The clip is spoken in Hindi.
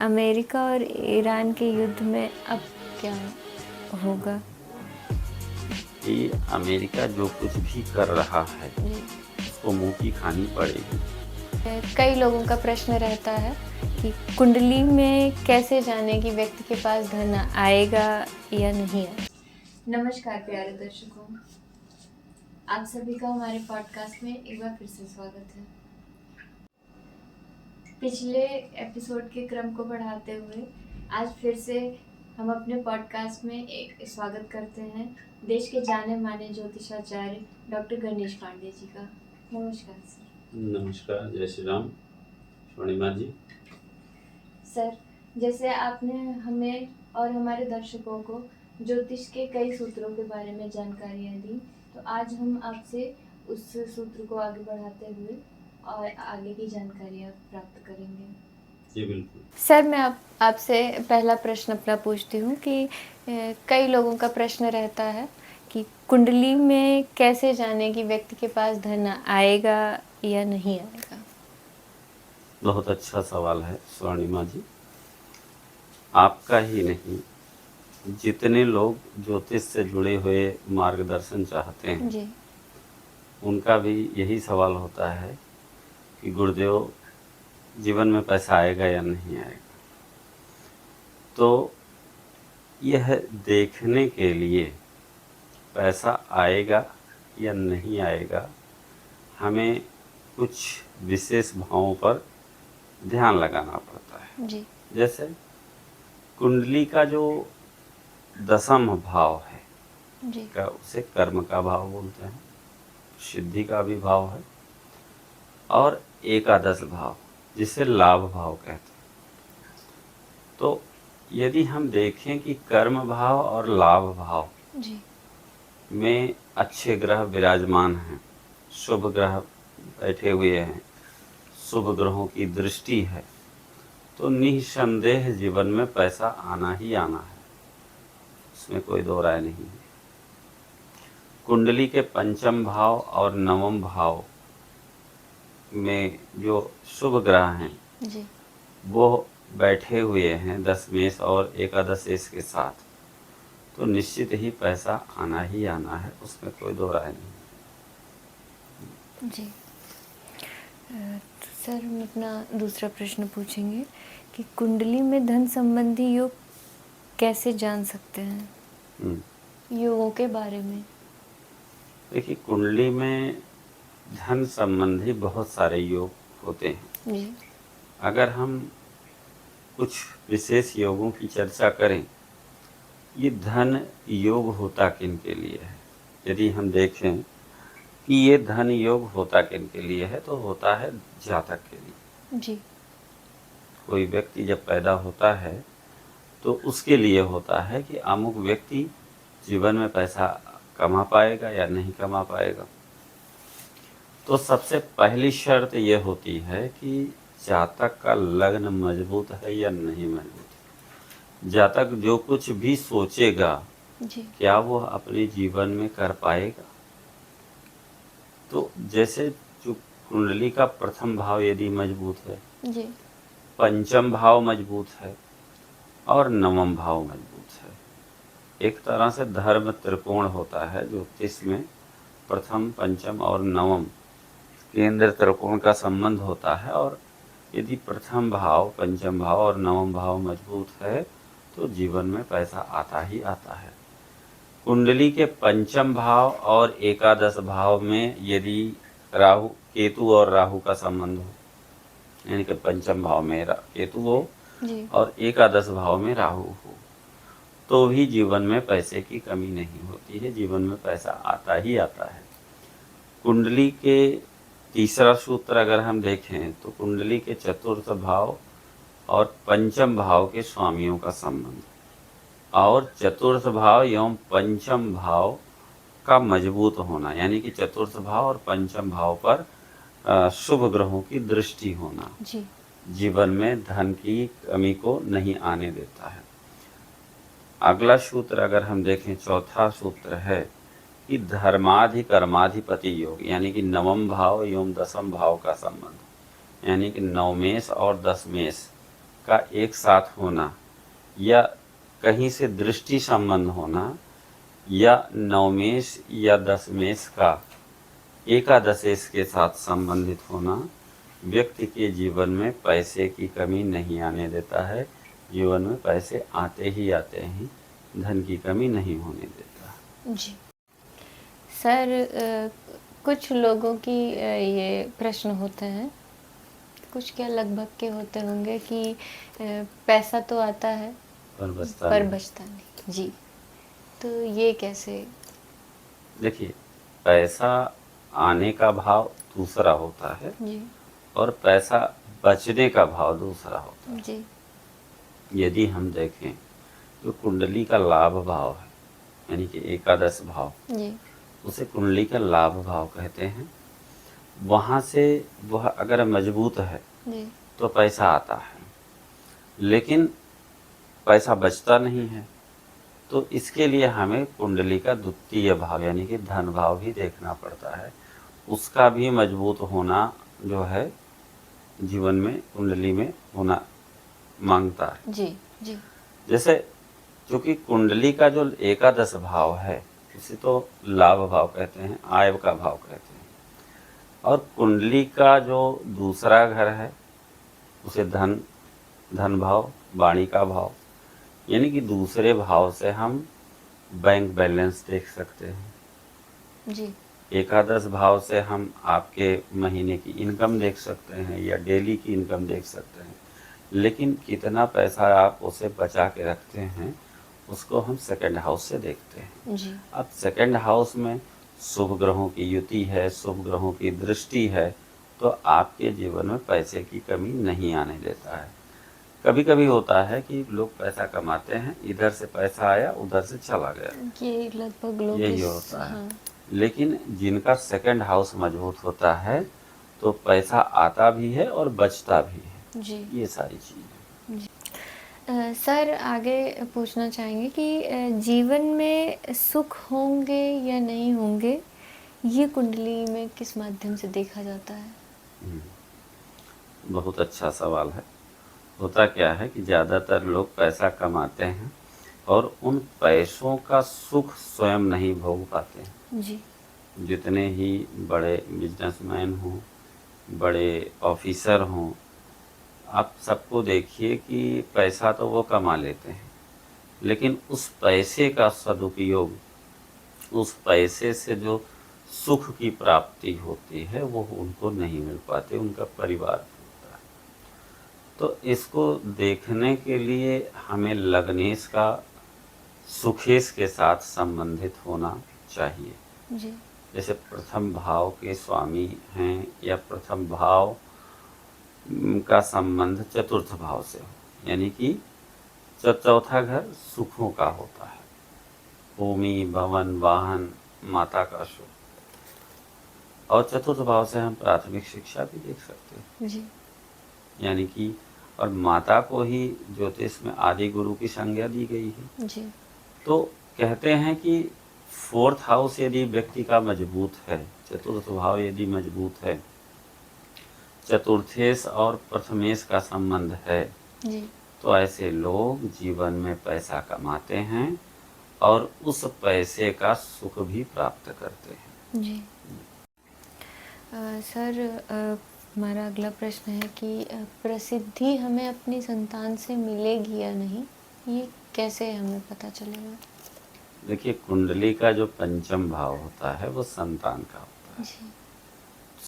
अमेरिका और ईरान के युद्ध में अब क्या होगा? कि अमेरिका जो कुछ भी कर रहा है जी। उसको मुंह की खानी पड़ेगी। कई लोगों का प्रश्न रहता है कि कुंडली में कैसे जाने कि व्यक्ति के पास धन आएगा या नहीं आएगा। नमस्कार प्यारे दर्शकों, आप सभी का हमारे पॉडकास्ट में एक बार फिर से स्वागत है। पिछले एपिसोड के क्रम को बढ़ाते हुए आज फिर से हम अपने पॉडकास्ट में एक स्वागत करते हैं देश के जाने माने ज्योतिषाचार्य डॉक्टर गणेश पांडे जी का। नमस्कार सर। नमस्कार, जय श्री राम। स्वर्णिमा जी। सर, जैसे आपने हमें और हमारे दर्शकों को ज्योतिष के कई सूत्रों के बारे में जानकारियाँ दी, तो आज हम आपसे उस सूत्र को आगे बढ़ाते हुए और आगे की जानकारियाँ प्राप्त करेंगे। जी बिल्कुल। सर, मैं आपसे पहला प्रश्न अपना पूछती हूँ कि कई लोगों का प्रश्न रहता है कि कुंडली में कैसे जाने कि व्यक्ति के पास धन आएगा या नहीं आएगा। बहुत अच्छा सवाल है स्वर्णिमा जी। आपका ही नहीं, जितने लोग ज्योतिष से जुड़े हुए मार्गदर्शन चाहते हैं जी। उनका भी यही सवाल होता है कि गुरुदेव, जीवन में पैसा आएगा या नहीं आएगा। तो यह देखने के लिए पैसा आएगा या नहीं आएगा, हमें कुछ विशेष भावों पर ध्यान लगाना पड़ता है। जी। जैसे कुंडली का जो दशम भाव है जी। का उसे कर्म का भाव बोलते हैं, सिद्धि का भी भाव है, और एकादश भाव जिसे लाभ भाव कहते हैं। तो यदि हम देखें कि कर्म भाव और लाभ भाव जी। में अच्छे ग्रह विराजमान हैं, शुभ ग्रह बैठे हुए हैं, शुभ ग्रहों की दृष्टि है, तो निसंदेह जीवन में पैसा आना ही आना है, इसमें कोई दो राय नहीं है। कुंडली के पंचम भाव और नवम भाव में जो शुभ ग्रह हैं जी। वो बैठे हुए हैं दशमेश और एकादशेश के साथ, तो निश्चित ही पैसा आना ही आना है, उसमें कोई दो राय नहीं। जी। तो सर, हम अपना दूसरा प्रश्न पूछेंगे कि कुंडली में धन संबंधी योग कैसे जान सकते हैं, योगों के बारे में। देखिए, कुंडली में धन संबंधी बहुत सारे योग होते हैं। जी। अगर हम कुछ विशेष योगों की चर्चा करें, ये धन योग होता किन के लिए है, यदि हम देखें कि ये धन योग होता किन के लिए है, तो होता है जातक के लिए। जी। कोई व्यक्ति जब पैदा होता है तो उसके लिए होता है कि अमुक व्यक्ति जीवन में पैसा कमा पाएगा या नहीं कमा पाएगा। तो सबसे पहली शर्त ये होती है कि जातक का लग्न मजबूत है या नहीं मजबूत। जातक जो कुछ भी सोचेगा जी। क्या वो अपने जीवन में कर पाएगा। तो जैसे जो कुंडली का प्रथम भाव यदि मजबूत है, जी। पंचम भाव मजबूत है और नवम भाव मजबूत है, एक तरह से धर्म त्रिकोण होता है ज्योतिष में। प्रथम, पंचम और नवम केंद्र त्रिकोण का संबंध होता है, और यदि प्रथम भाव, पंचम भाव और नवम भाव मजबूत है तो जीवन में पैसा आता ही आता है। कुंडली के पंचम भाव और एकादश भाव में यदि राहु, केतु और राहु का संबंध हो, यानी कि पंचम भाव में केतु हो जी। और एकादश भाव में राहु हो, तो भी जीवन में पैसे की कमी नहीं होती है, जीवन में पैसा आता ही आता है। कुंडली के तीसरा सूत्र अगर हम देखें तो कुंडली के चतुर्थ भाव और पंचम भाव के स्वामियों का संबंध, और चतुर्थ भाव एवं पंचम भाव का मजबूत होना, यानी कि चतुर्थ भाव और पंचम भाव पर शुभ ग्रहों की दृष्टि होना जी। जीवन में धन की कमी को नहीं आने देता है। अगला सूत्र अगर हम देखें, चौथा सूत्र है कि धर्माधि कर्माधिपति योग, यानी कि नवम भाव एवं दसम भाव का संबंध, यानी कि नवमेश और दशमेश का एक साथ होना या कहीं से दृष्टि संबंध होना या नवमेश या दशमेश का एकादशेश के साथ संबंधित होना व्यक्ति के जीवन में पैसे की कमी नहीं आने देता है। जीवन में पैसे आते ही आते हैं, धन की कमी नहीं होने देता। जी सर, कुछ लोगों की ये प्रश्न होते हैं, कुछ क्या लगभग के होते होंगे कि पैसा तो आता है पर बचता नहीं। जी, तो ये कैसे? देखिए, पैसा आने का भाव दूसरा होता है जी और पैसा बचने का भाव दूसरा होता है। जी यदि हम देखें तो कुंडली का लाभ भाव है, यानी कि एकादश भाव, जी उसे कुंडली का लाभ भाव कहते हैं। वहाँ से वह अगर मजबूत है जी तो पैसा आता है, लेकिन पैसा बचता नहीं है। तो इसके लिए हमें कुंडली का द्वितीय भाव यानी कि धन भाव भी देखना पड़ता है। उसका भी मजबूत होना जो है जीवन में कुंडली में होना मांगता है। जी जी जैसे क्योंकि कुंडली का जो एकादश भाव है उसे तो लाभ भाव कहते हैं, आय का भाव कहते हैं, और कुंडली का जो दूसरा घर है उसे धन भाव, वाणी का भाव, यानी कि दूसरे भाव से हम बैंक बैलेंस देख सकते हैं। जी एकादश भाव से हम आपके महीने की इनकम देख सकते हैं या डेली की इनकम देख सकते हैं, लेकिन कितना पैसा आप उसे बचा के रखते हैं उसको हम सेकंड हाउस से देखते हैं। जी अब सेकंड हाउस में शुभ ग्रहों की युति है, शुभ ग्रहों की दृष्टि है, तो आपके जीवन में पैसे की कमी नहीं आने देता है। कभी कभी होता है कि लोग पैसा कमाते हैं, इधर से पैसा आया उधर से चला गया, ये लगभग लोग यही होता है। लेकिन जिनका सेकंड हाउस मजबूत होता है तो पैसा आता भी है और बचता भी है। जी ये सारी चीज़ें। सर, आगे पूछना चाहेंगे कि जीवन में सुख होंगे या नहीं होंगे, ये कुंडली में किस माध्यम से देखा जाता है? बहुत अच्छा सवाल है। होता क्या है कि ज़्यादातर लोग पैसा कमाते हैं और उन पैसों का सुख स्वयं नहीं भोग पाते हैं। जी जितने ही बड़े बिजनेसमैन हों, बड़े ऑफिसर हों, आप सबको देखिए कि पैसा तो वो कमा लेते हैं, लेकिन उस पैसे का सदुपयोग, उस पैसे से जो सुख की प्राप्ति होती है वो उनको नहीं मिल पाते, उनका परिवार होता है। तो इसको देखने के लिए हमें लग्नेश का सुखेश के साथ संबंधित होना चाहिए। जी जैसे प्रथम भाव के स्वामी हैं या प्रथम भाव का संबंध चतुर्थ भाव से हो, यानी कि चौथा घर सुखों का होता है, भूमि, भवन, वाहन, माता का सुख। और चतुर्थ भाव से हम प्राथमिक शिक्षा भी देख सकते हैं, जी यानी कि और माता को ही ज्योतिष में आदि गुरु की संज्ञा दी गई है। जी तो कहते हैं कि फोर्थ हाउस यदि व्यक्ति का मजबूत है, चतुर्थ भाव यदि मजबूत है, चतुर्थेश और प्रथमेश का संबंध है, जी तो ऐसे लोग जीवन में पैसा कमाते हैं और उस पैसे का सुख भी प्राप्त करते हैं। जी सर, हमारा अगला प्रश्न है कि प्रसिद्धि हमें अपनी संतान से मिलेगी या नहीं, ये कैसे हमें पता चलेगा? देखिए, कुंडली का जो पंचम भाव होता है वो संतान का होता है। जी